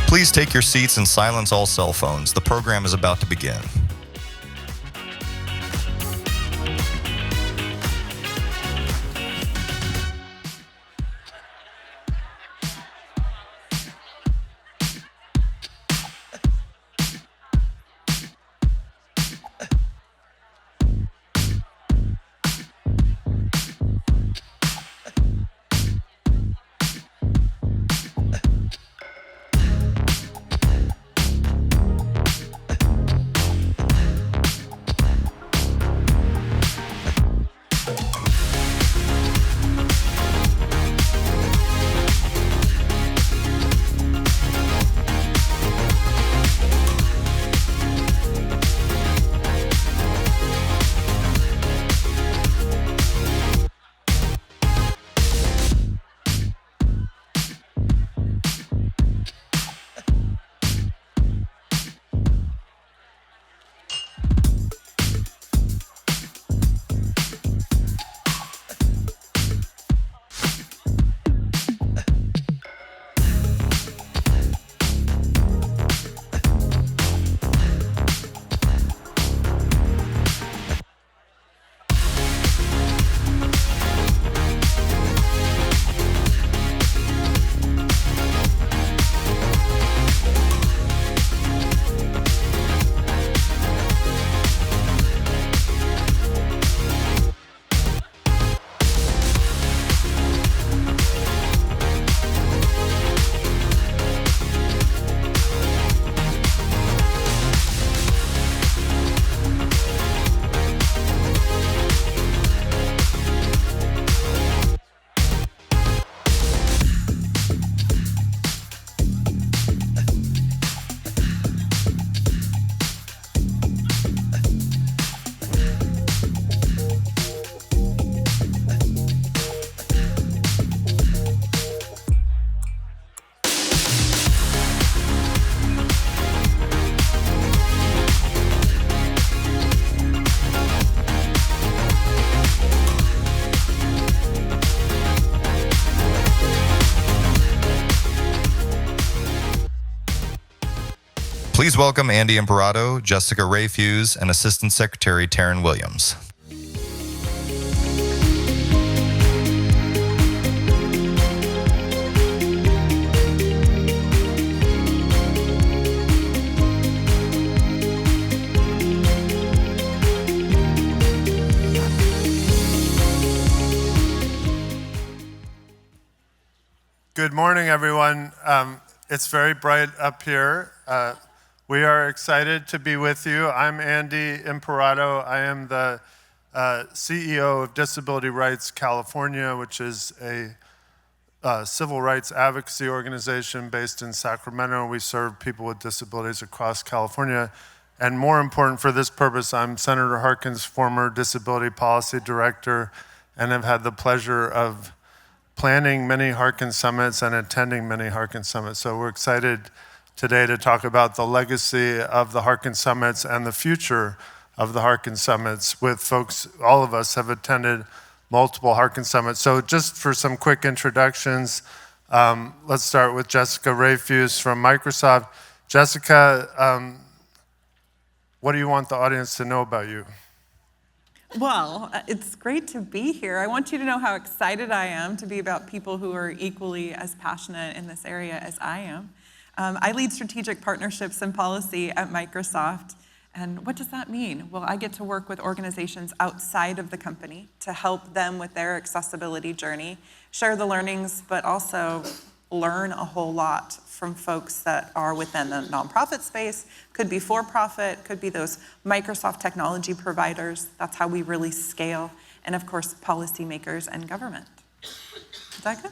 Please take your seats and silence all cell phones. The program is about to begin. Please welcome Andy Imparato, Jessica Rafuse, and Assistant Secretary Taryn Williams. Good morning, everyone. It's very bright up here. We are excited to be with you. I'm Andy Imparato. I am the CEO of Disability Rights California, which is a civil rights advocacy organization based in Sacramento. We serve people with disabilities across California. And more important for this purpose, I'm Senator Harkin's former disability policy director and have had the pleasure of planning many Harkin summits and attending many Harkin summits. So we're excited today to talk about the legacy of the Harkin summits and the future of the Harkin summits with folks. All of us have attended multiple Harkin summits. So just for some quick introductions, let's start with Jessica Rafuse from Microsoft. Jessica, what do you want the audience to know about you? Well, it's great to be here. I want you to know how excited I am to be about people who are equally as passionate in this area as I am. I lead strategic partnerships and policy at Microsoft. And what does that mean? Well, I get to work with organizations outside of the company to help them with their accessibility journey, share the learnings, but also learn a whole lot from folks that are within the nonprofit space, could be for-profit, could be those Microsoft technology providers. That's how we really scale. And of course, policymakers and government. Is that good?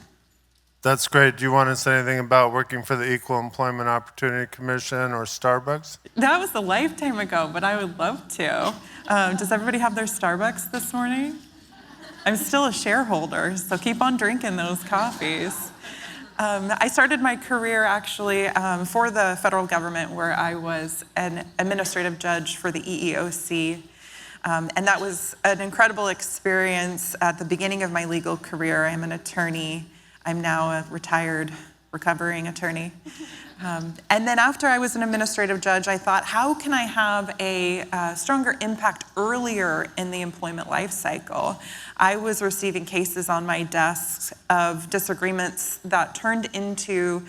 That's great. Do you want to say anything about working for the Equal Employment Opportunity Commission or Starbucks? That was a lifetime ago, but I would love to. Does everybody have their Starbucks this morning? I'm still a shareholder, so keep on drinking those coffees. I started my career actually for the federal government, where I was an administrative judge for the EEOC. And that was an incredible experience at the beginning of my legal career. I'm an attorney. I'm now a retired, recovering attorney. And then after I was an administrative judge, I thought, how can I have a stronger impact earlier in the employment life cycle? I was receiving cases on my desk of disagreements that turned into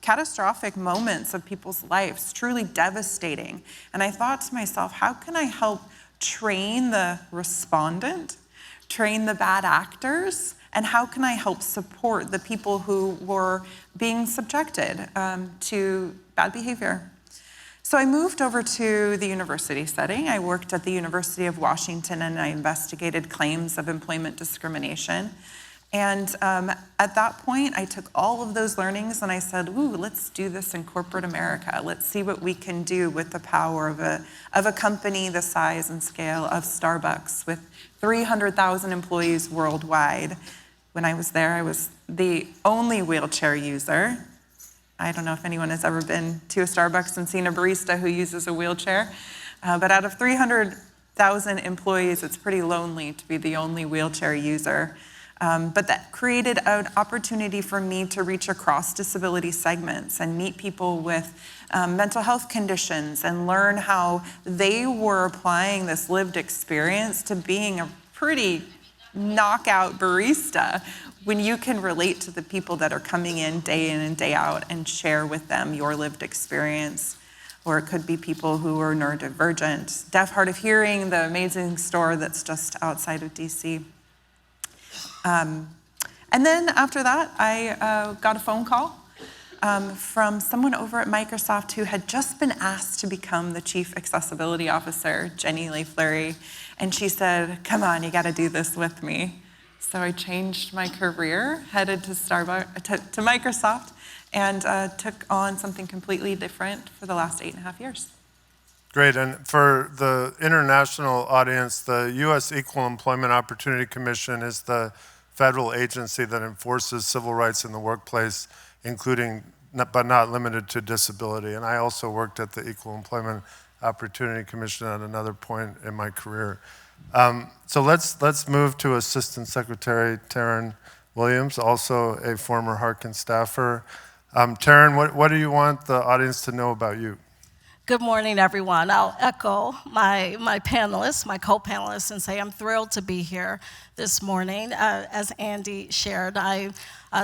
catastrophic moments of people's lives, truly devastating. And I thought to myself, how can I help train the respondent, train the bad actors, and how can I help support the people who were being subjected to bad behavior? So I moved over to the university setting. I worked at the University of Washington and I investigated claims of employment discrimination. And at that point, I took all of those learnings and I said, ooh, let's do this in corporate America. Let's see what we can do with the power of a company the size and scale of Starbucks with 300,000 employees worldwide. When I was there, I was the only wheelchair user. I don't know if anyone has ever been to a Starbucks and seen a barista who uses a wheelchair, but out of 300,000 employees, it's pretty lonely to be the only wheelchair user. But that created an opportunity for me to reach across disability segments and meet people with mental health conditions and learn how they were applying this lived experience to being a pretty knockout barista when you can relate to the people that are coming in and day out and share with them your lived experience. Or it could be people who are neurodivergent, deaf, hard of hearing, the amazing store that's just outside of DC. And then after that, I got a phone call from someone over at Microsoft who had just been asked to become the Chief Accessibility Officer, Jenny Leigh-Fleury. And she said, come on, you gotta do this with me. So I changed my career, headed to Microsoft, and took on something completely different for the last 8.5 years. Great, and for the international audience, the U.S. Equal Employment Opportunity Commission is the federal agency that enforces civil rights in the workplace, including, but not limited to, disability. And I also worked at the Equal Employment Opportunity Commission at another point in my career. So let's move to Assistant Secretary Taryn Williams, also a former Harkin staffer. Taryn, what do you want the audience to know about you? Good morning, everyone. I'll echo my panelists, my co-panelists, and say I'm thrilled to be here this morning. As Andy shared, I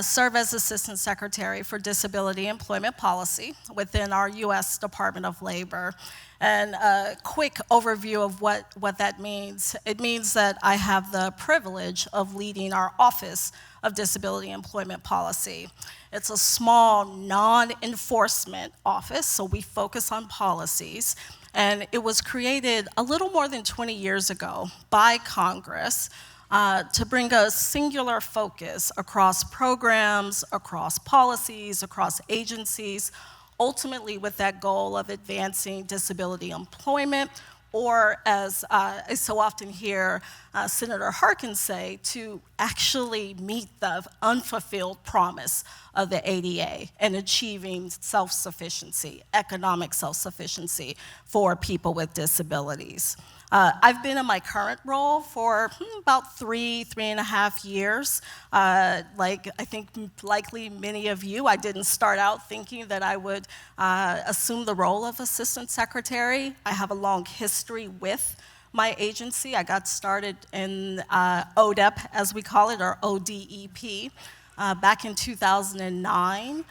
serve as Assistant Secretary for Disability Employment Policy within our U.S. Department of Labor. And a quick overview of what that means. It means that I have the privilege of leading our Office of Disability Employment Policy. It's a small, non-enforcement office, so we focus on policies. And it was created a little more than 20 years ago by Congress to bring a singular focus across programs, across policies, across agencies, ultimately with that goal of advancing disability employment, or as I so often hear Senator Harkin say, to actually meet the unfulfilled promise of the ADA and achieving self-sufficiency, economic self-sufficiency for people with disabilities. I've been in my current role for about 3.5 years. Like I think likely many of you, I didn't start out thinking that I would assume the role of Assistant Secretary. I have a long history with my agency. I got started in ODEP, as we call it, or ODEP, back in 2009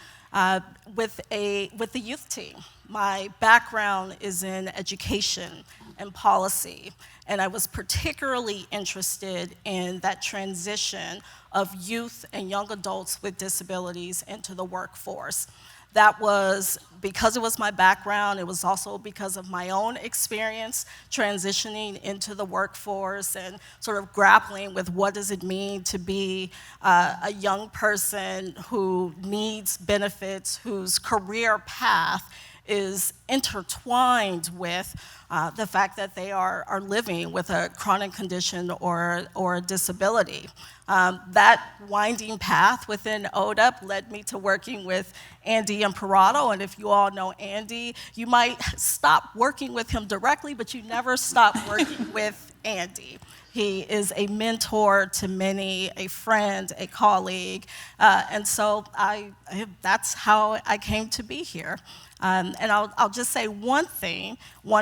with the youth team. My background is in education and policy, and I was particularly interested in that transition of youth and young adults with disabilities into the workforce. That was because it was my background. It was also because of my own experience transitioning into the workforce and sort of grappling with what does it mean to be a young person who needs benefits, whose career path is intertwined with the fact that they are living with a chronic condition or a disability. That winding path within ODEP led me to working with Andy Imparato, and if you all know Andy, you might stop working with him directly, but you never stop working with Andy. He is a mentor to many, a friend, a colleague, and so that's how I came to be here. And I'll just say one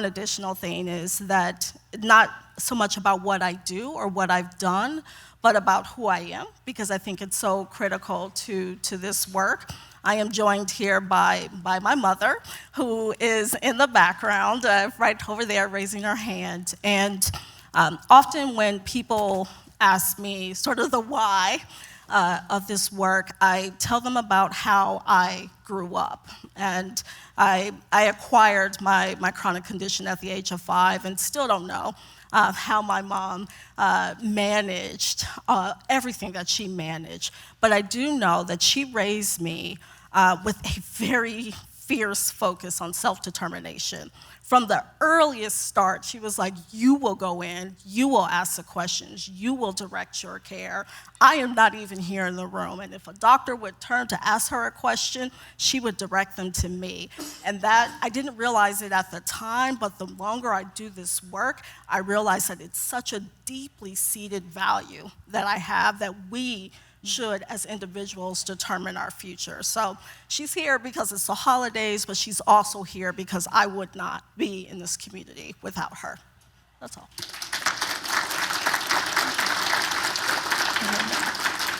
additional thing is that not so much about what I do or what I've done, but about who I am, because I think it's so critical to this work. I am joined here by my mother, who is in the background, right over there, raising her hand. And often when people ask me sort of the why of this work, I tell them about how I grew up. And I acquired my chronic condition at the age of 5 and still don't know how my mom managed everything that she managed. But I do know that she raised me with a very fierce focus on self-determination. From the earliest start, she was like, you will go in, you will ask the questions, you will direct your care. I am not even here in the room. And if a doctor would turn to ask her a question, she would direct them to me. And that, I didn't realize it at the time, but the longer I do this work, I realize that it's such a deeply seated value that I have, that we should, as individuals, determine our future. So she's here because it's the holidays, but she's also here because I would not be in this community without her. That's all.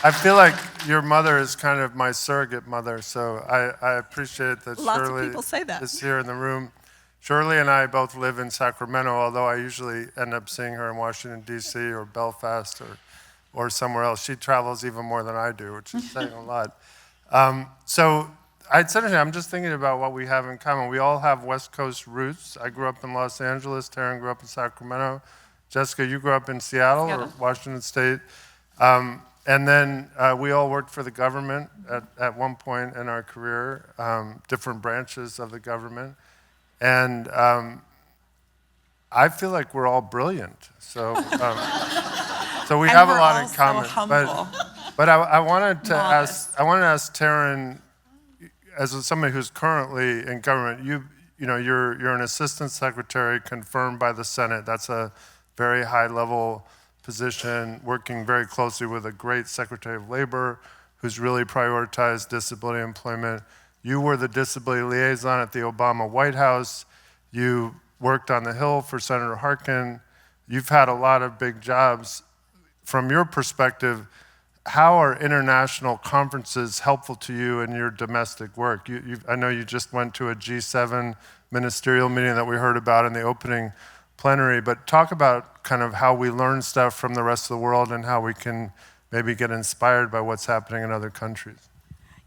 I feel like your mother is kind of my surrogate mother, so I appreciate that Lots of Shirley people say that. is here in the room. Shirley and I both live in Sacramento, although I usually end up seeing her in Washington, D.C. or Belfast or somewhere else. She travels even more than I do, which is saying a lot. So I'd said to her, I'm just thinking about what we have in common. We all have West Coast roots. I grew up in Los Angeles. Taryn grew up in Sacramento. Jessica, you grew up in Seattle or Washington State. And then we all worked for the government at one point in our career, different branches of the government. And I feel like we're all brilliant. So we have a lot in common. But I wanted to ask Taryn, as somebody who's currently in government, you're an assistant secretary confirmed by the Senate. That's a very high level position, working very closely with a great Secretary of Labor who's really prioritized disability employment. You were the disability liaison at the Obama White House. You worked on the Hill for Senator Harkin. You've had a lot of big jobs. From your perspective, how are international conferences helpful to you in your domestic work? I know you just went to a G7 ministerial meeting that we heard about in the opening plenary, but talk about kind of how we learn stuff from the rest of the world and how we can maybe get inspired by what's happening in other countries.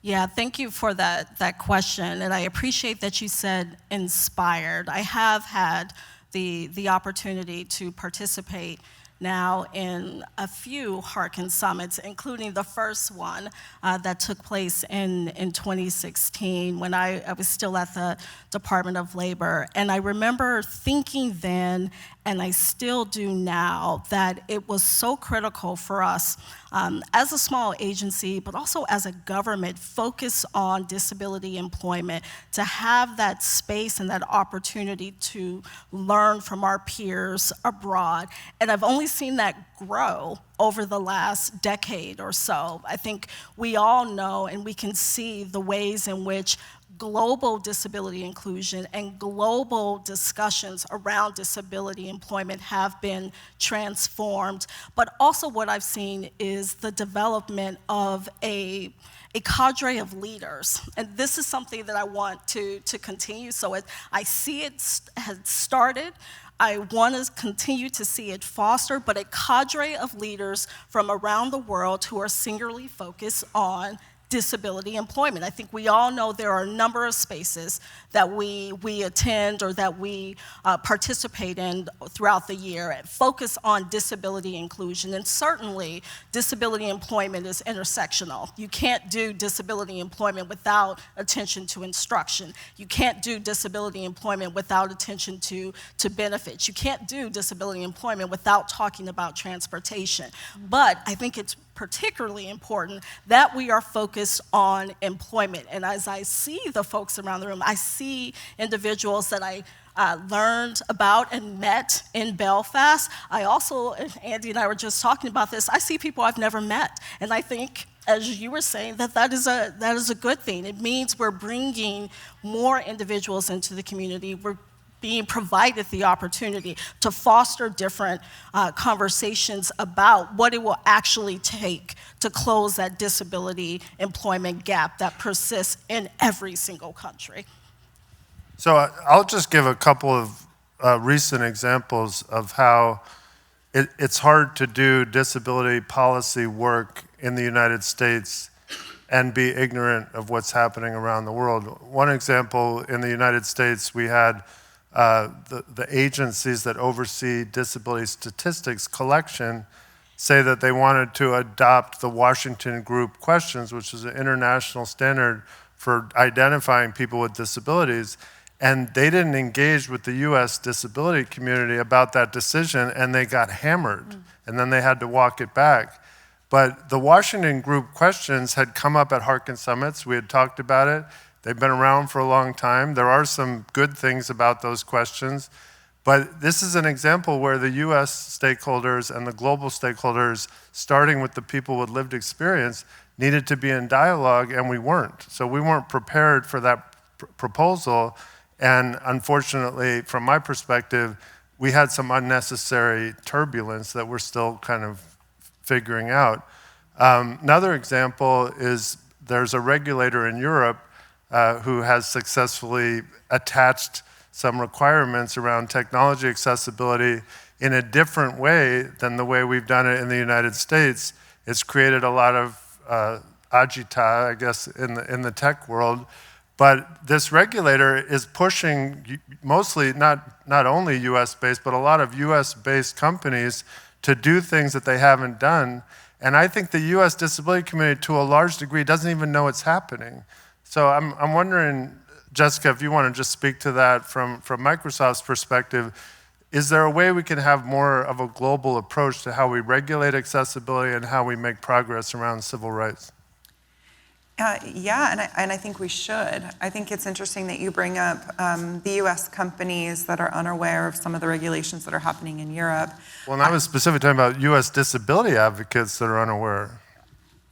Yeah, thank you for that question, and I appreciate that you said inspired. I have had the opportunity to participate now in a few Harkin summits, including the first one that took place in 2016 when I was still at the Department of Labor. And I remember thinking then, and I still do now, that it was so critical for us as a small agency, but also as a government, focus on disability employment, to have that space and that opportunity to learn from our peers abroad. And I've only seen that grow over the last decade or so. I think we all know and we can see the ways in which global disability inclusion and global discussions around disability employment have been transformed. But also what I've seen is the development of a cadre of leaders. And this is something that I want to continue. So I see it has started. I want to continue to see it fostered, but a cadre of leaders from around the world who are singularly focused on disability employment. I think we all know there are a number of spaces that we attend or that we participate in throughout the year, focus on disability inclusion, and certainly disability employment is intersectional. You can't do disability employment without attention to instruction. You can't do disability employment without attention to benefits. You can't do disability employment without talking about transportation. But I think it's particularly important that we are focused on employment. And as I see the folks around the room, I see individuals that I learned about and met in Belfast. I also, and Andy and I were just talking about this, I see people I've never met. And I think, as you were saying, that is a good thing. It means we're bringing more individuals into the community. We're being provided the opportunity to foster different conversations about what it will actually take to close that disability employment gap that persists in every single country. So I'll just give a couple of recent examples of how it's hard to do disability policy work in the United States and be ignorant of what's happening around the world. One example, in the United States, we had the agencies that oversee disability statistics collection say that they wanted to adopt the Washington Group questions, which is an international standard for identifying people with disabilities. And they didn't engage with the US disability community about that decision, and they got hammered. And then they had to walk it back. But the Washington Group questions had come up at Harkin summits. We had talked about it. They've been around for a long time. There are some good things about those questions. But this is an example where the US stakeholders and the global stakeholders, starting with the people with lived experience, needed to be in dialogue, and we weren't. So we weren't prepared for that proposal. And unfortunately, from my perspective, we had some unnecessary turbulence that we're still kind of figuring out. Another example is there's a regulator in Europe who has successfully attached some requirements around technology accessibility in a different way than the way we've done it in the United States. It's created a lot of agita, I guess, in the tech world. But this regulator is pushing mostly, not only US-based, but a lot of US-based companies to do things that they haven't done. And I think the US disability community, to a large degree, doesn't even know it's happening. So I'm wondering, Jessica, if you want to just speak to that from Microsoft's perspective, is there a way we can have more of a global approach to how we regulate accessibility and how we make progress around civil rights? Yeah, and I think we should. I think it's interesting that you bring up the US companies that are unaware of some of the regulations that are happening in Europe. Well, and I was specifically talking about US disability advocates that are unaware.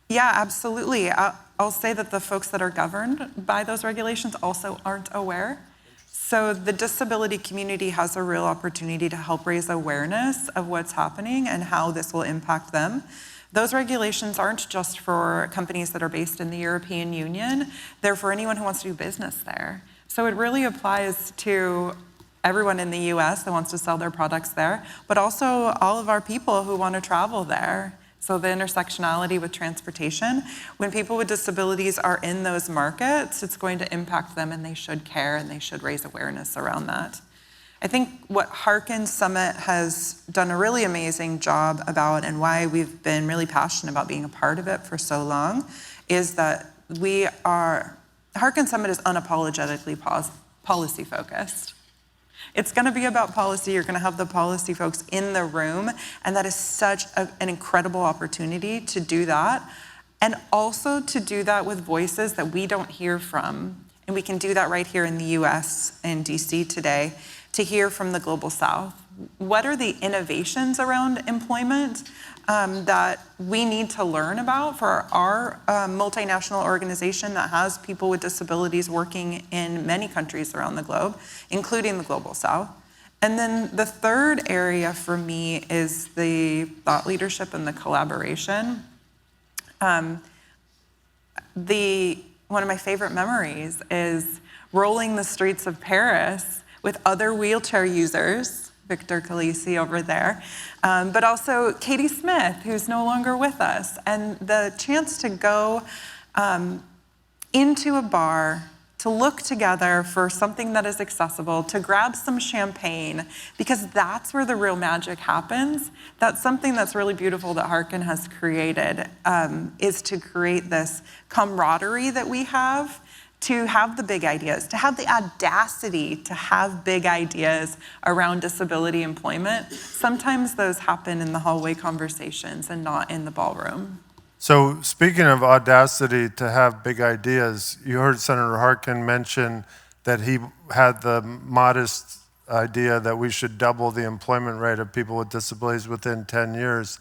Yeah, absolutely. I'll say that the folks that are governed by those regulations also aren't aware. So the disability community has a real opportunity to help raise awareness of what's happening and how this will impact them. Those regulations aren't just for companies that are based in the European Union, they're for anyone who wants to do business there. So it really applies to everyone in the US that wants to sell their products there, but also all of our people who want to travel there. So the intersectionality with transportation, when people with disabilities are in those markets, it's going to impact them, and they should care and they should raise awareness around that. I think what Harkin Summit has done a really amazing job about, and why we've been really passionate about being a part of it for so long, is that Harkin Summit is unapologetically policy focused. It's gonna be about policy, you're gonna have the policy folks in the room, and that is such an incredible opportunity to do that, and also to do that with voices that we don't hear from. And we can do that right here in the US and DC today, to hear from the Global South. What are the innovations around employment that we need to learn about for our multinational organization that has people with disabilities working in many countries around the globe, including the Global South? And then the third area for me is the thought leadership and the collaboration. One of my favorite memories is rolling the streets of Paris with other wheelchair users, Victor Calisi over there, but also Katie Smith, who's no longer with us. And the chance to go into a bar, to look together for something that is accessible, to grab some champagne, because that's where the real magic happens. That's something that's really beautiful that Harkin has created, is to create this camaraderie that we have, to have the big ideas, to have the audacity to have big ideas around disability employment. Sometimes those happen in the hallway conversations and not in the ballroom. So speaking of audacity to have big ideas, you heard Senator Harkin mention that he had the modest idea that we should double the employment rate of people with disabilities within 10 years.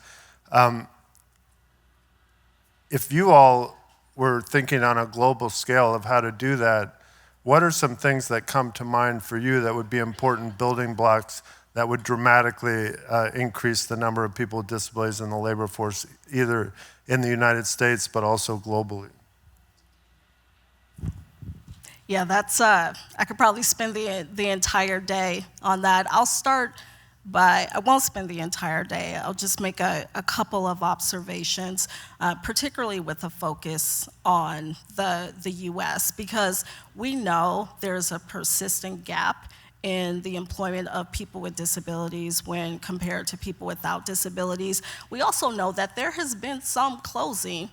If you all were thinking on a global scale of how to do that, what are some things that come to mind for you that would be important building blocks that would dramatically increase the number of people with disabilities in the labor force, either in the United States but also globally? Yeah, that's, I could probably spend the entire day on that. I'll start by, I won't spend the entire day. I'll just make a couple of observations, particularly with a focus on the US, because we know there's a persistent gap in the employment of people with disabilities when compared to people without disabilities. We also know that there has been some closing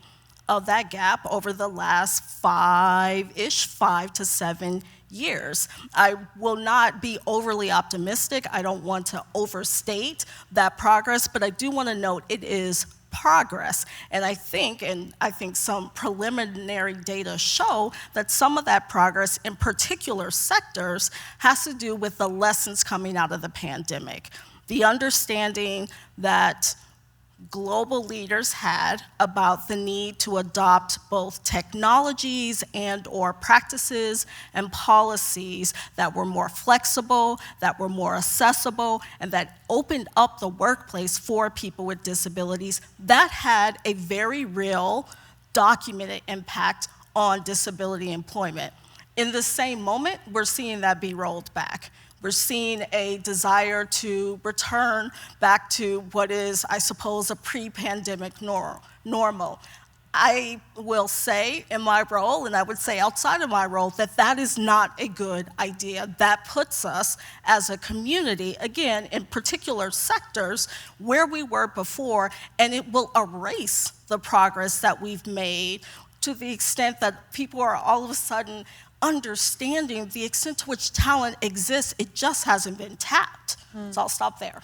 of that gap over the last 5 to 7 years. I will not be overly optimistic. I don't want to overstate that progress, but I do want to note it is progress. And I think some preliminary data show that some of that progress in particular sectors has to do with the lessons coming out of the pandemic. The understanding that global leaders had about the need to adopt both technologies and/or practices and policies that were more flexible, that were more accessible, and that opened up the workplace for people with disabilities. That had a very real, documented impact on disability employment. In the same moment, we're seeing that be rolled back. We're seeing a desire to return back to what is, I suppose, a pre-pandemic normal. I will say in my role, and I would say outside of my role, that that is not a good idea. That puts us as a community, again, in particular sectors where we were before, and it will erase the progress that we've made to the extent that people are all of a sudden understanding the extent to which talent exists. It just hasn't been tapped. So I'll stop there.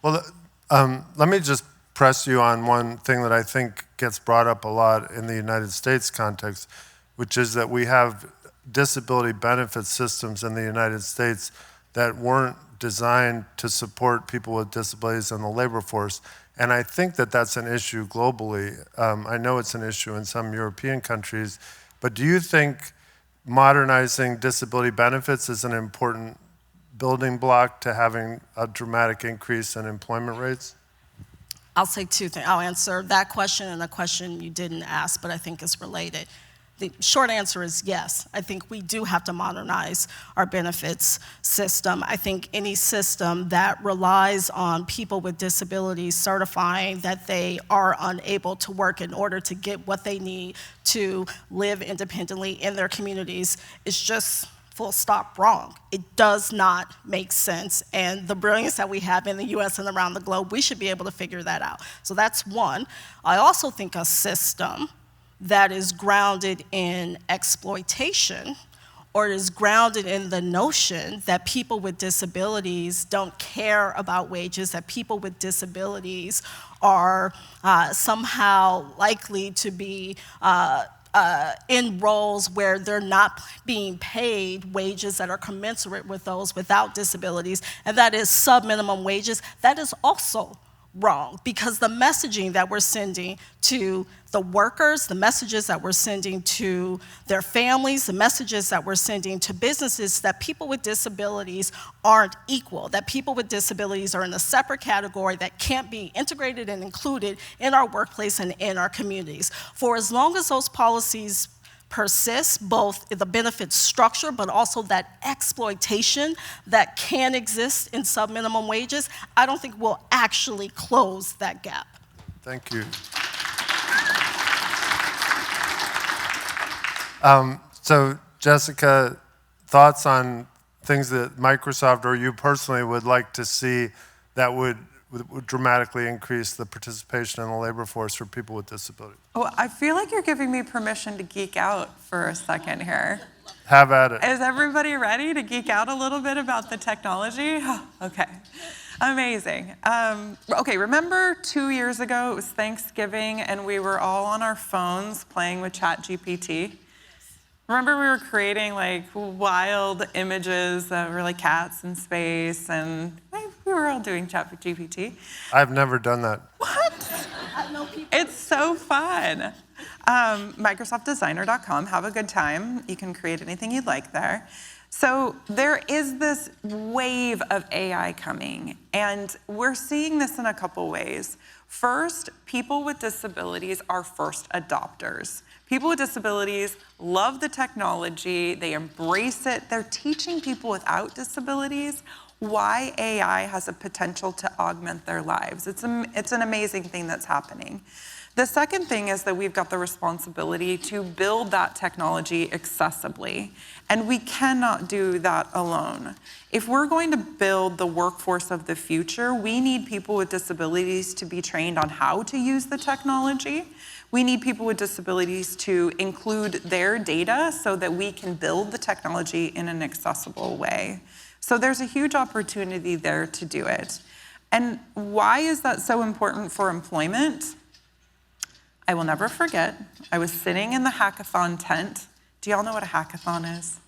Well, let me just press you on one thing that I think gets brought up a lot in the United States context, which is that we have disability benefit systems in the United States that weren't designed to support people with disabilities in the labor force. And I think that that's an issue globally. I know it's an issue in some European countries, but do you think modernizing disability benefits is an important building block to having a dramatic increase in employment rates? I'll say two things. I'll answer that question and a question you didn't ask, but I think is related. The short answer is yes. I think we do have to modernize our benefits system. I think any system that relies on people with disabilities certifying that they are unable to work in order to get what they need to live independently in their communities is just full stop wrong. It does not make sense. And the brilliance that we have in the US and around the globe, we should be able to figure that out. So that's one. I also think a system that is grounded in exploitation or is grounded in the notion that people with disabilities don't care about wages, that people with disabilities are somehow likely to be in roles where they're not being paid wages that are commensurate with those without disabilities, and that is sub-minimum wages. That is also wrong, because the messaging that we're sending to the workers, the messages that we're sending to their families, the messages that we're sending to businesses, that people with disabilities aren't equal, that people with disabilities are in a separate category that can't be integrated and included in our workplace and in our communities. For as long as those policies persist, both the benefit structure, but also that exploitation that can exist in sub-minimum wages, I don't think we'll actually close that gap. Thank you. So Jessica, thoughts on things that Microsoft or you personally would like to see that would dramatically increase the participation in the labor force for people with disabilities? Oh, I feel like you're giving me permission to geek out for a second here. Have at it. Is everybody ready to geek out a little bit about the technology? Okay, amazing. Okay, remember 2 years ago, it was Thanksgiving, and we were all on our phones playing with ChatGPT? Remember we were creating like wild images that were like cats in space, and we were all doing ChatGPT. I've never done that. What? It's so fun. MicrosoftDesigner.com, have a good time. You can create anything you'd like there. So there is this wave of AI coming, and we're seeing this in a couple ways. First, people with disabilities are first adopters. People with disabilities love the technology, they embrace it. They're teaching people without disabilities why AI has a potential to augment their lives. It's an amazing thing that's happening. The second thing is that we've got the responsibility to build that technology accessibly, and we cannot do that alone. If we're going to build the workforce of the future, we need people with disabilities to be trained on how to use the technology. We need people with disabilities to include their data so that we can build the technology in an accessible way. So there's a huge opportunity there to do it. And why is that so important for employment? I will never forget, I was sitting in the hackathon tent. Do y'all know what a hackathon is?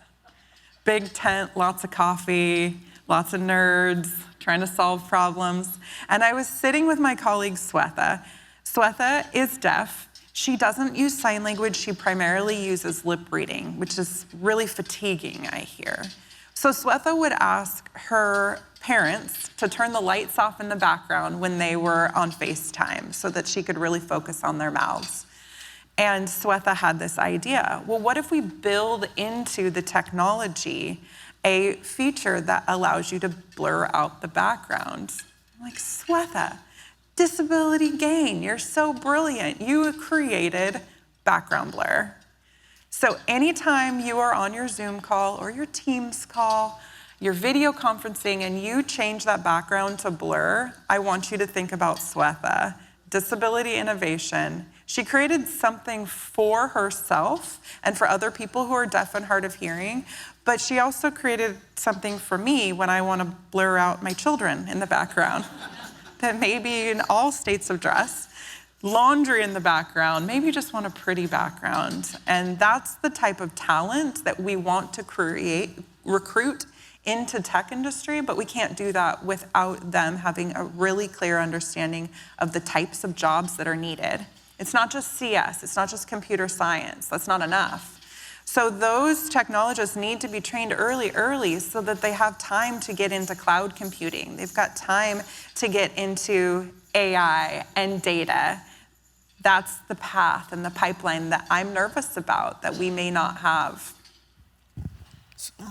Big tent, lots of coffee, lots of nerds trying to solve problems. And I was sitting with my colleague, Swetha. Swetha is deaf. She doesn't use sign language. She primarily uses lip reading, which is really fatiguing, I hear. So Swetha would ask her parents to turn the lights off in the background when they were on FaceTime so that she could really focus on their mouths. And Swetha had this idea. Well, what if we build into the technology a feature that allows you to blur out the background? I'm like, Swetha, disability gain, you're so brilliant. You created background blur. So anytime you are on your Zoom call or your Teams call, you're video conferencing and you change that background to blur, I want you to think about Swetha, disability innovation. She created something for herself and for other people who are deaf and hard of hearing, but she also created something for me when I want to blur out my children in the background that may be in all states of dress. Laundry in the background, maybe you just want a pretty background. And that's the type of talent that we want to recruit into tech industry, but we can't do that without them having a really clear understanding of the types of jobs that are needed. It's not just CS, it's not just computer science, that's not enough. So those technologists need to be trained early so that they have time to get into cloud computing. They've got time to get into AI and data. That's the path and the pipeline that I'm nervous about that we may not have.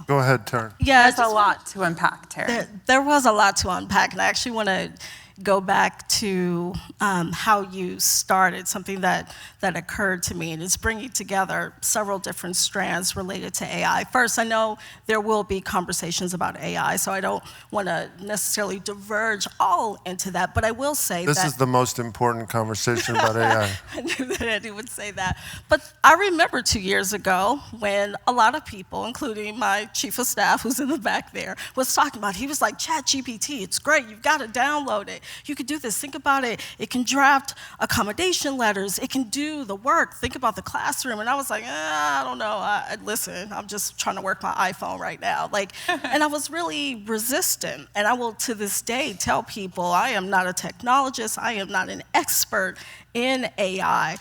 Go ahead, Taryn. Yeah, There's a lot to unpack, Taryn. There was a lot to unpack, and I actually want to go back to how you started, something that occurred to me, and it's bringing together several different strands related to AI. First, I know there will be conversations about AI, so I don't want to necessarily diverge all into that, but I will say This is the most important conversation about AI. I knew that Andy would say that. But I remember 2 years ago when a lot of people, including my chief of staff, who's in the back there, was talking about, he was like, ChatGPT, it's great, you've got to download it. You could do this, think about it. It can draft accommodation letters. It can do the work. Think about the classroom. And I was like, I don't know. Listen, I'm just trying to work my iPhone right now. And I was really resistant. And I will, to this day, tell people I am not a technologist. I am not an expert in AI.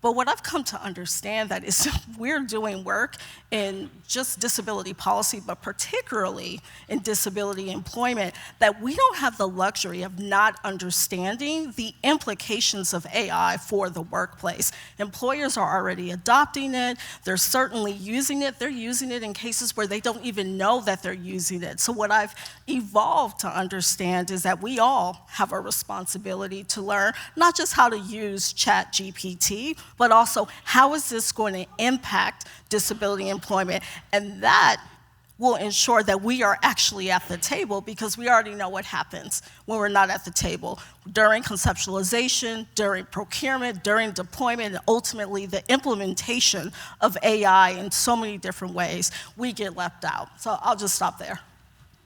But what I've come to understand that is we're doing work in just disability policy, but particularly in disability employment, that we don't have the luxury of not understanding the implications of AI for the workplace. Employers are already adopting it. They're certainly using it. They're using it in cases where they don't even know that they're using it. So what I've evolved to understand is that we all have a responsibility to learn not just how to use ChatGPT, but also how is this going to impact disability employment? And that will ensure that we are actually at the table, because we already know what happens when we're not at the table. During conceptualization, during procurement, during deployment, and ultimately the implementation of AI in so many different ways, we get left out. So I'll just stop there.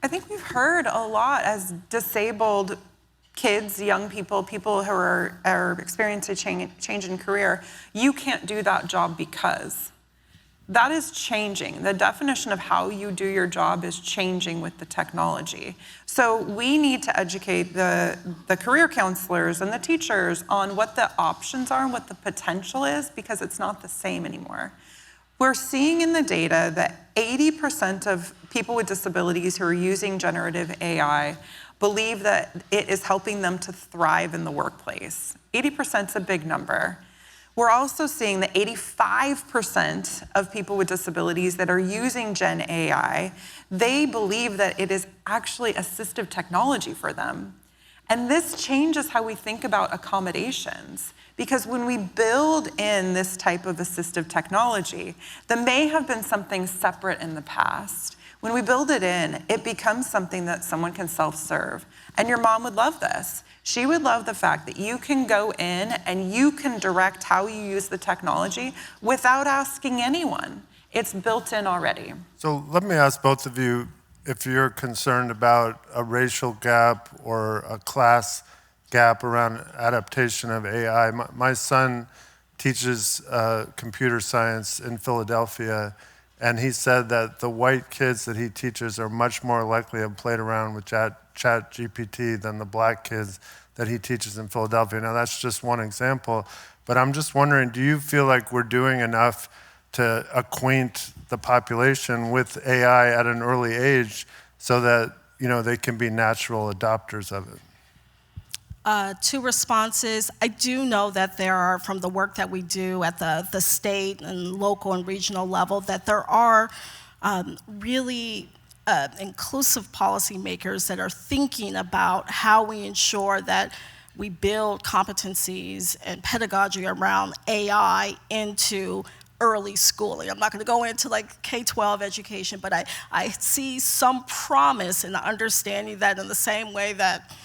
I think we've heard a lot as disabled kids, young people, people who are experiencing a change in career, you can't do that job because. That is changing. The definition of how you do your job is changing with the technology. So we need to educate the career counselors and the teachers on what the options are and what the potential is, because it's not the same anymore. We're seeing in the data that 80% of people with disabilities who are using generative AI believe that it is helping them to thrive in the workplace. 80% is a big number. We're also seeing that 85% of people with disabilities that are using Gen AI, they believe that it is actually assistive technology for them. And this changes how we think about accommodations, because when we build in this type of assistive technology that may have been something separate in the past, when we build it in, it becomes something that someone can self-serve. And your mom would love this. She would love the fact that you can go in and you can direct how you use the technology without asking anyone. It's built in already. So let me ask both of you if you're concerned about a racial gap or a class gap around adaptation of AI. My son teaches computer science in Philadelphia, and he said that the white kids that he teaches are much more likely to have played around with ChatGPT than the black kids that he teaches in Philadelphia. Now, that's just one example, but I'm just wondering, do you feel like we're doing enough to acquaint the population with AI at an early age so that, they can be natural adopters of it? Two responses. I do know that there are, from the work that we do at the state and local and regional level, that there are really inclusive policymakers that are thinking about how we ensure that we build competencies and pedagogy around AI into early schooling. I'm not going to go into like K-12 education, but I see some promise in understanding that in the same way that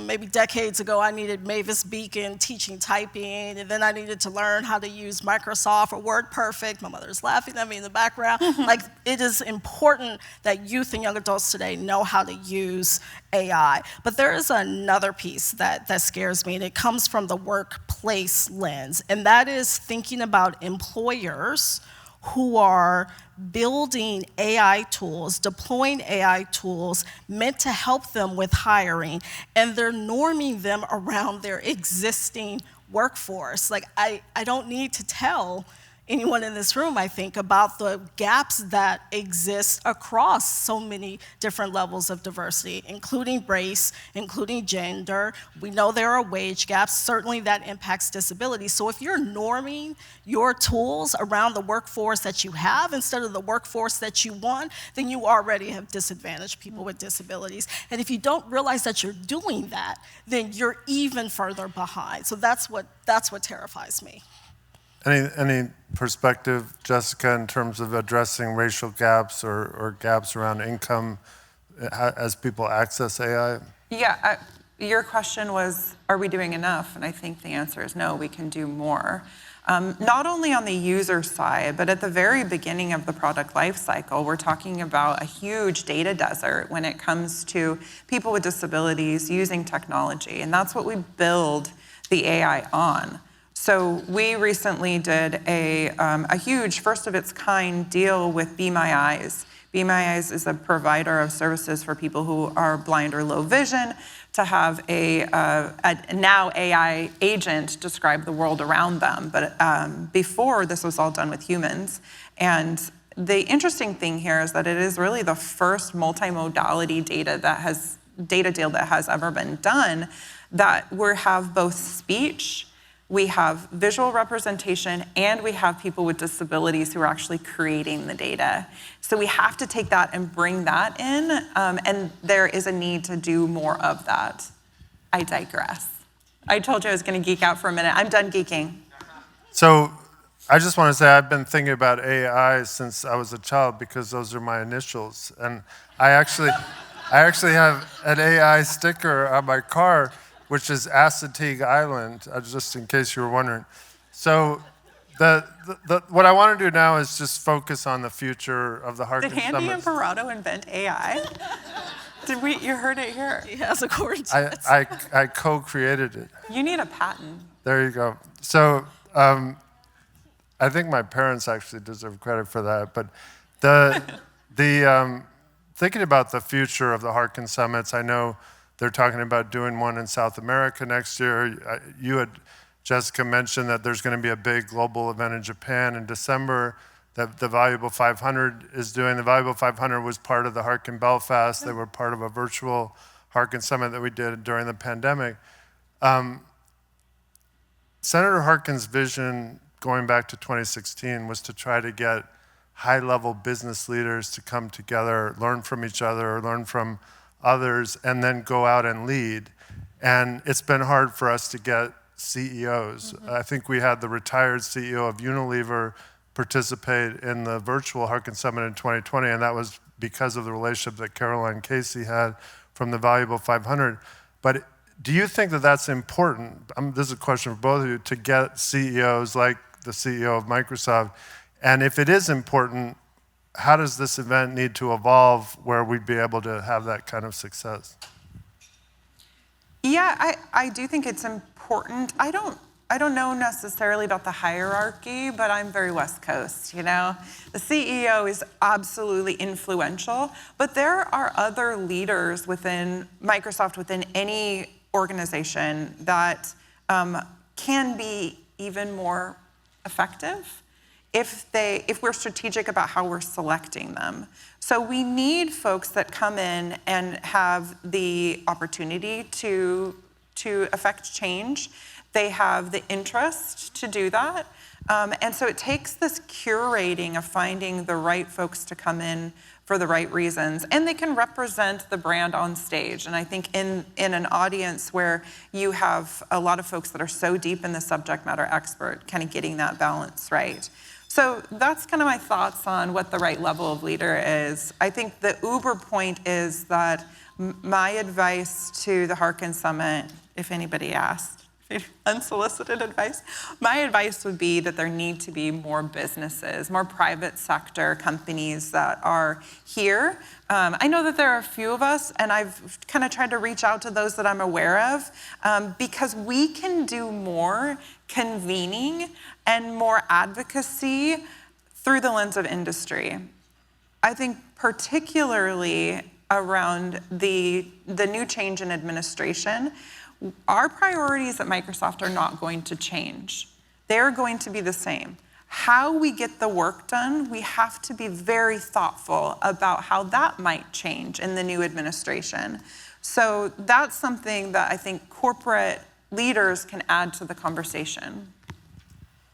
maybe decades ago, I needed Mavis Beacon teaching typing, and then I needed to learn how to use Microsoft or WordPerfect. My mother's laughing at me in the background. Like, it is important that youth and young adults today know how to use AI. But there is another piece that scares me, and it comes from the workplace lens, and that is thinking about employers who are building AI tools, deploying AI tools meant to help them with hiring, and they're norming them around their existing workforce. Like, I don't need to tell anyone in this room, I think, about the gaps that exist across so many different levels of diversity, including race, including gender. We know there are wage gaps. Certainly that impacts disability. So if you're norming your tools around the workforce that you have instead of the workforce that you want, then you already have disadvantaged people with disabilities. And if you don't realize that you're doing that, then you're even further behind. So that's what terrifies me. Any perspective, Jessica, in terms of addressing racial gaps or gaps around income as people access AI? Yeah, your question was, are we doing enough? And I think the answer is no, we can do more. Not only on the user side, but at the very beginning of the product lifecycle, we're talking about a huge data desert when it comes to people with disabilities using technology. And that's what we build the AI on. So we recently did a huge, first of its kind deal with Be My Eyes. Be My Eyes is a provider of services for people who are blind or low vision to have a now AI agent describe the world around them. But before, this was all done with humans. And the interesting thing here is that it is really the first multimodality data deal that has ever been done, that we have both speech, we have visual representation, and we have people with disabilities who are actually creating the data. So we have to take that and bring that in, and there is a need to do more of that. I digress. I told you I was going to geek out for a minute. I'm done geeking. So I just want to say I've been thinking about AI since I was a child because those are my initials. And I actually have an AI sticker on my car, which is Assateague Island, just in case you were wondering. So what I want to do now is just focus on the future of the Harkin Did Andy Summit. Imparato invent AI? You heard it here. Yes, according to it. I co-created it. You need a patent. There you go. So I think my parents actually deserve credit for that. But the thinking about the future of the Harkin summits, I know they're talking about doing one in South America next year. You had, Jessica, mentioned that there's going to be a big global event in Japan in December that the Valuable 500 is doing. The Valuable 500 was part of the Harkin Belfast. They were part of a virtual Harkin summit that we did during the pandemic. Senator Harkin's vision going back to 2016 was to try to get high-level business leaders to come together, learn from each other, learn from others, and then go out and lead. And it's been hard for us to get CEOs. I think we had the retired CEO of Unilever participate in the virtual Harkin Summit in 2020, and that was because of the relationship that Caroline Casey had from the Valuable 500. But do you think that that's important? This is a question for both of you, to get CEOs like the CEO of Microsoft. And if it is important, how does this event need to evolve where we'd be able to have that kind of success? Yeah, I do think it's important. I don't know necessarily about the hierarchy, but I'm very West Coast, you know? The CEO is absolutely influential, but there are other leaders within Microsoft, within any organization that can be even more effective if we're strategic about how we're selecting them. So we need folks that come in and have the opportunity to affect change. They have the interest to do that. And so it takes this curating of finding the right folks to come in for the right reasons, and they can represent the brand on stage. And I think in an audience where you have a lot of folks that are so deep in the subject matter expert, kind of getting that balance right. So that's kind of my thoughts on what the right level of leader is. I think the uber point is that my advice to the Harkin Summit, if anybody asked, unsolicited advice, my advice would be that there need to be more businesses, more private sector companies that are here. I know that there are a few of us, and I've kind of tried to reach out to those that I'm aware of, because we can do more convening and more advocacy through the lens of industry. I think particularly around the new change in administration, our priorities at Microsoft are not going to change. They're going to be the same. How we get the work done, we have to be very thoughtful about how that might change in the new administration. So that's something that I think corporate leaders can add to the conversation.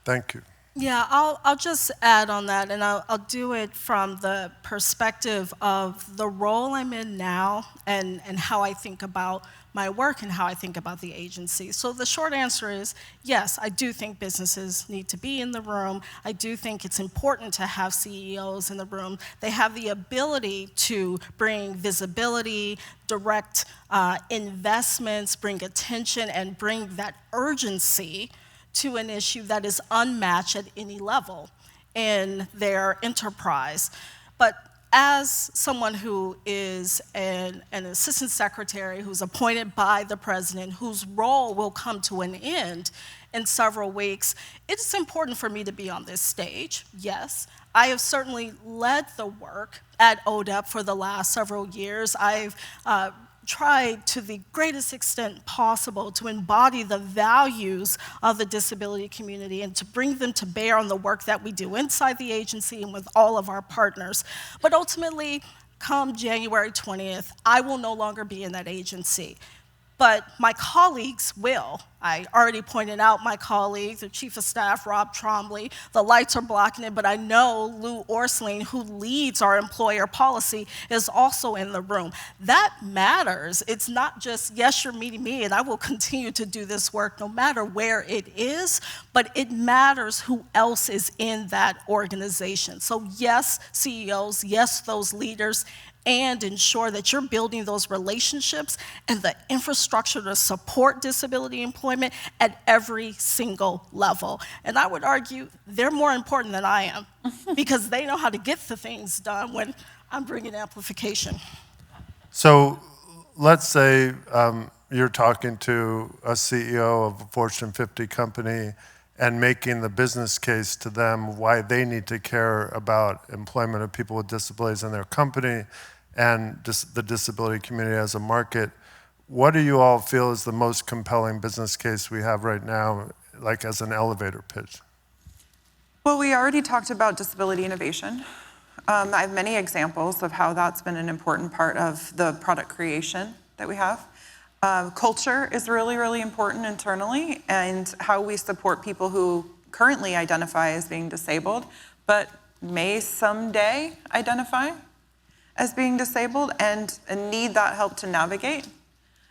Thank you. Yeah, I'll just add on that, and I'll do it from the perspective of the role I'm in now and how I think about my work and how I think about the agency. So the short answer is, yes, I do think businesses need to be in the room. I do think it's important to have CEOs in the room. They have the ability to bring visibility, direct investments, bring attention, and bring that urgency to an issue that is unmatched at any level in their enterprise. But as someone who is an assistant secretary who's appointed by the president, whose role will come to an end in several weeks, it's important for me to be on this stage, yes. I have certainly led the work at ODEP for the last several years. I've tried to the greatest extent possible to embody the values of the disability community and to bring them to bear on the work that we do inside the agency and with all of our partners. But ultimately, come January 20th, I will no longer be in that agency. But my colleagues will. I already pointed out my colleague, the Chief of Staff, Rob Trombley. The lights are blocking it, but I know Lou Orsling, who leads our employer policy, is also in the room. That matters. It's not just, yes, you're meeting me, and I will continue to do this work no matter where it is, but it matters who else is in that organization. So yes, CEOs, yes, those leaders, and ensure that you're building those relationships and the infrastructure to support disability employment at every single level. And I would argue they're more important than I am because they know how to get the things done when I'm bringing amplification. So let's say you're talking to a CEO of a Fortune 50 company and making the business case to them why they need to care about employment of people with disabilities in their company and the disability community as a market. What do you all feel is the most compelling business case we have right now, like as an elevator pitch? Well, we already talked about disability innovation. I have many examples of how that's been an important part of the product creation that we have. Culture is really, really important internally, and how we support people who currently identify as being disabled, but may someday identify as being disabled and need that help to navigate.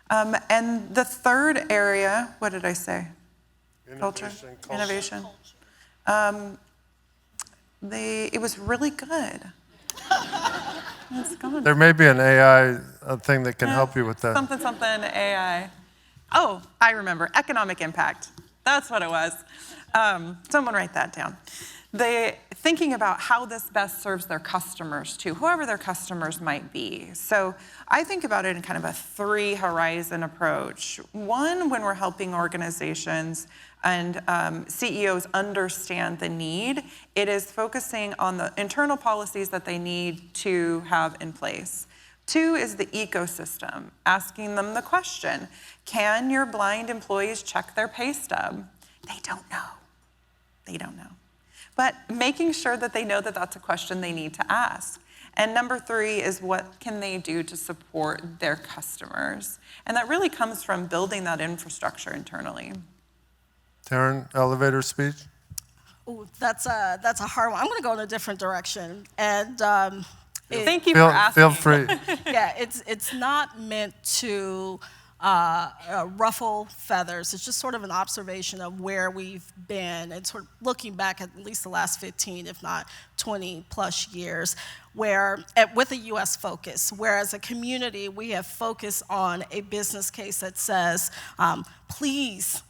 And the third area, what did I say? Culture. Innovation. It was really good. It's gone. There may be an AI thing that can help you with that. Something AI. Oh, I remember. Economic impact. That's what it was. Someone write that down. Thinking about how this best serves their customers too, whoever their customers might be. So I think about it in kind of a 3-horizon approach. One, when we're helping organizations and CEOs understand the need, it is focusing on the internal policies that they need to have in place. 2 is the ecosystem, asking them the question, can your blind employees check their pay stub? They don't know. They don't know. But making sure that they know that that's a question they need to ask. And number 3 is what can they do to support their customers? And that really comes from building that infrastructure internally. Taryn, elevator speech? Ooh, that's a hard one. I'm going to go in a different direction. And thank you for asking. Feel free. yeah, it's not meant to ruffle feathers. It's just sort of an observation of where we've been and sort of looking back at least the last 15, if not 20 plus years, where with a US focus, where as a community we have focused on a business case that says, please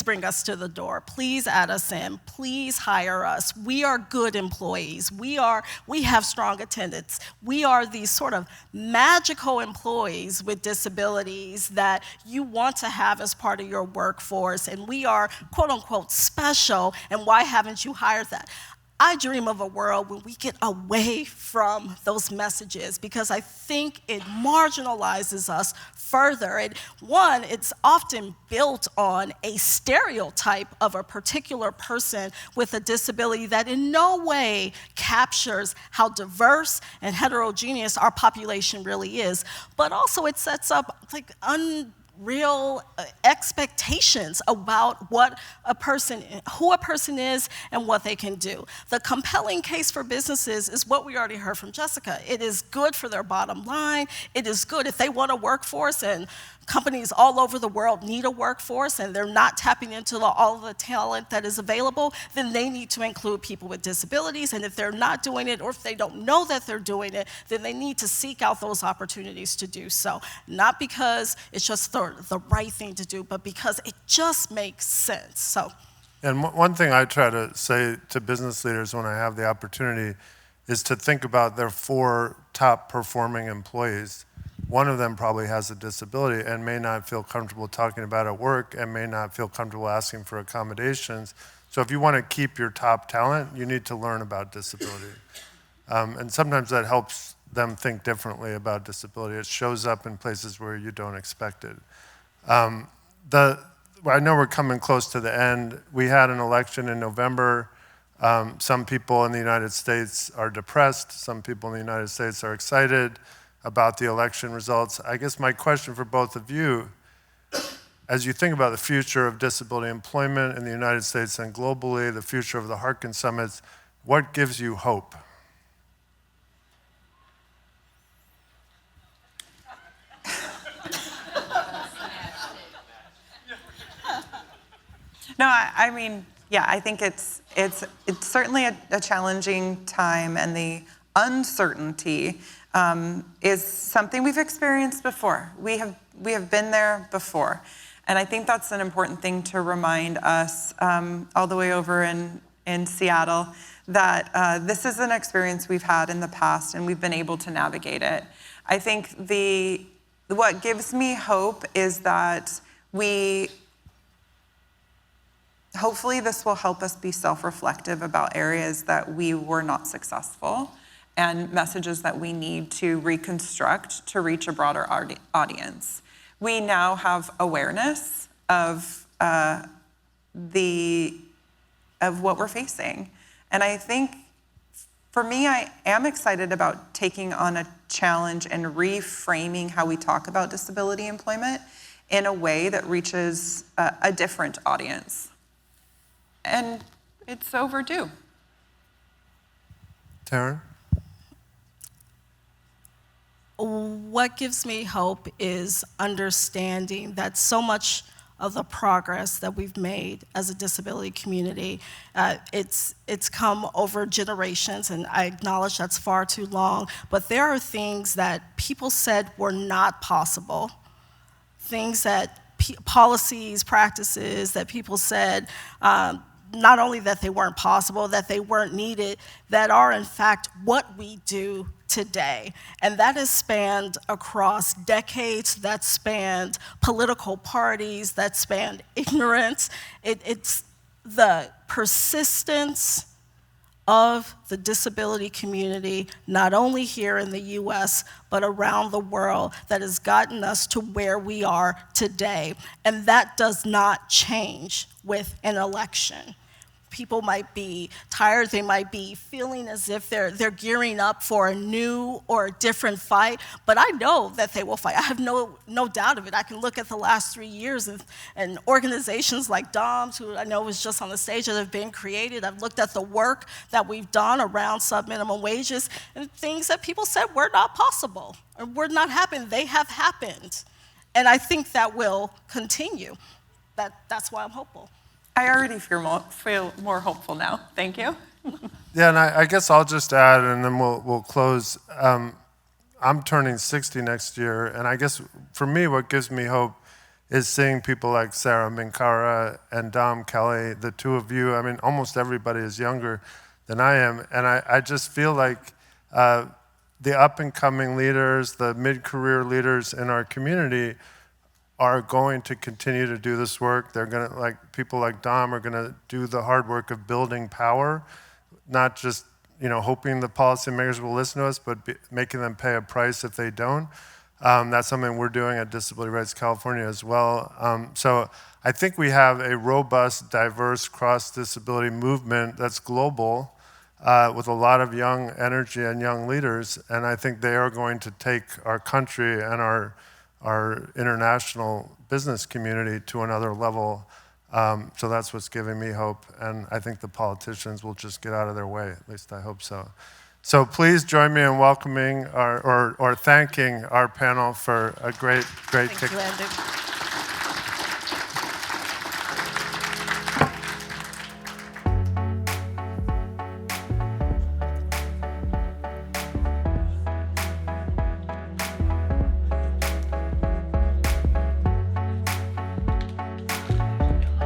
bring us to the door. Please add us in. Please hire us. We are good employees. We have strong attendance. We are these sort of magical employees with disabilities that you want to have as part of your workforce, and we are quote unquote special, and why haven't you hired that? I dream of a world where we get away from those messages, because I think it marginalizes us further. And one, it's often built on a stereotype of a particular person with a disability that in no way captures how diverse and heterogeneous our population really is. But also it sets up like real expectations about who a person is and what they can do. The compelling case for businesses is what we already heard from Jessica. It is good for their bottom line. It is good if they want a workforce, and companies all over the world need a workforce and they're not tapping into all the talent that is available, then they need to include people with disabilities. And if they're not doing it, or if they don't know that they're doing it, then they need to seek out those opportunities to do so. Not because it's just the right thing to do, but because it just makes sense. So. And one thing I try to say to business leaders when I have the opportunity is to think about their 4 top performing employees. One of them probably has a disability and may not feel comfortable talking about it at work and may not feel comfortable asking for accommodations. So if you want to keep your top talent, you need to learn about disability. And sometimes that helps them think differently about disability. It shows up in places where you don't expect it. I know we're coming close to the end. We had an election in November. Some people in the United States are depressed. Some people in the United States are excited about the election results. I guess my question for both of you, as you think about the future of disability employment in the United States and globally, the future of the Harkin Summits, what gives you hope? No, I mean, yeah, I think it's certainly a challenging time, and the uncertainty is something we've experienced before. We have been there before, and I think that's an important thing to remind us all the way over in Seattle, that this is an experience we've had in the past, and we've been able to navigate it. I think what gives me hope is that hopefully this will help us be self-reflective about areas that we were not successful and messages that we need to reconstruct to reach a broader audience. We now have awareness of what we're facing. And I think, for me, I am excited about taking on a challenge and reframing how we talk about disability employment in a way that reaches a different audience. And it's overdue. Taryn? What gives me hope is understanding that so much of the progress that we've made as a disability community, it's come over generations, and I acknowledge that's far too long, but there are things that people said were not possible, things that policies, practices that people said not only that they weren't possible, that they weren't needed, that are in fact what we do today. And that has spanned across decades, that spanned political parties, that spanned ignorance. It's the persistence of the disability community, not only here in the US, but around the world, that has gotten us to where we are today. And that does not change with an election. People might be tired, they might be feeling as if they're gearing up for a new or a different fight, but I know that they will fight. I have no doubt of it. I can look at the last 3 years and organizations like DOMS, who I know was just on the stage, that have been created. I've looked at the work that we've done around sub-minimum wages and things that people said were not possible or were not happening. They have happened. And I think that will continue. That's why I'm hopeful. I already feel more hopeful now. Thank you. Yeah, and I guess I'll just add, and then we'll close. I'm turning 60 next year, and I guess for me, what gives me hope is seeing people like Sarah Minkara and Dom Kelly, the two of you. I mean, almost everybody is younger than I am, and I just feel like the up-and-coming leaders, the mid-career leaders in our community are going to continue to do this work. They're gonna, like people like Dom, are gonna do the hard work of building power, not just hoping the policymakers will listen to us, but making them pay a price if they don't. That's something we're doing at Disability Rights California as well. So I think we have a robust, diverse cross-disability movement that's global, with a lot of young energy and young leaders, and I think they are going to take our country and our international business community to another level. So that's what's giving me hope, and I think the politicians will just get out of their way. At least I hope so. So please join me in welcoming or thanking our panel for a great Thank kick. you, Andy.